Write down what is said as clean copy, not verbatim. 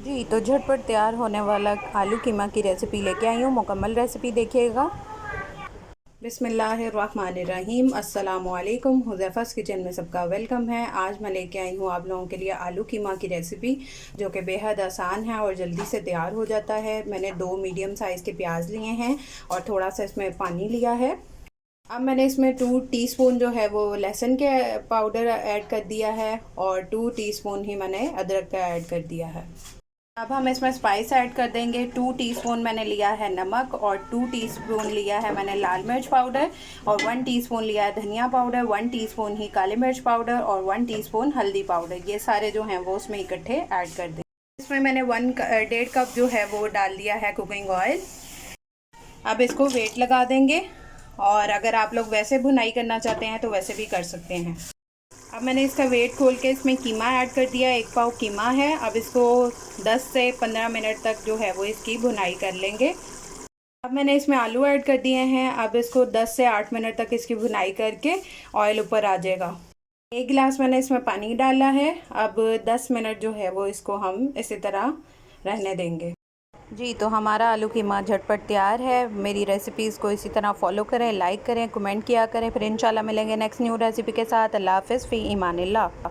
जी, तो झटपट तैयार होने वाला आलू कीमा की रेसिपी लेके आई हूँ। मुकम्मल रेसिपी देखिएगा। बिस्मिल्लाहिर्रहमानिर्रहीम। अस्सलामुअलैकुम। हुज़ैफ़ा's किचन में सबका वेलकम है। आज मैं लेके आई हूँ आप लोगों के लिए आलू कीमा की रेसिपी, जो कि बेहद आसान है और जल्दी से तैयार हो जाता है। मैंने 2 मीडियम साइज़ के प्याज लिए हैं और थोड़ा सा इसमें पानी लिया है। अब मैंने इसमें 2 टीस्पून जो है वो लहसुन के पाउडर ऐड कर दिया है और 2 टीस्पून ही मैंने अदरक का ऐड कर दिया है। अब हम इसमें स्पाइस ऐड कर देंगे। 2 टीस्पून मैंने लिया है नमक और 2 टीस्पून लिया है मैंने लाल मिर्च पाउडर और 1 टीस्पून लिया है धनिया पाउडर, 1 टीस्पून ही काली मिर्च पाउडर और 1 टीस्पून हल्दी पाउडर। ये सारे जो हैं वो उसमें इकट्ठे ऐड कर दें। इसमें मैंने 1.5 कप जो है वो डाल दिया है कुकिंग ऑयल। अब इसको वेट लगा देंगे और अगर आप लोग वैसे भुनाई करना चाहते हैं तो वैसे भी कर सकते हैं। अब मैंने इसका वेट खोल के इसमें कीमा ऐड कर दिया। 1 पाव कीमा है। अब इसको 10 से 15 मिनट तक जो है वो इसकी भुनाई कर लेंगे। अब मैंने इसमें आलू ऐड कर दिए हैं। अब इसको 10 से 8 मिनट तक इसकी भुनाई करके ऑयल ऊपर आ जाएगा। 1 गिलास मैंने इसमें पानी डाला है। अब 10 मिनट जो है वो इसको हम इसी तरह रहने देंगे। जी, तो हमारा आलू कीमा झटपट तैयार है। मेरी रेसिपीज़ को इसी तरह फॉलो करें, लाइक करें, कमेंट किया करें। फिर इंशाल्लाह मिलेंगे नेक्स्ट न्यू रेसिपी के साथ। अल्लाह हाफ़िज़ फ़ी ईमानिल्लाह।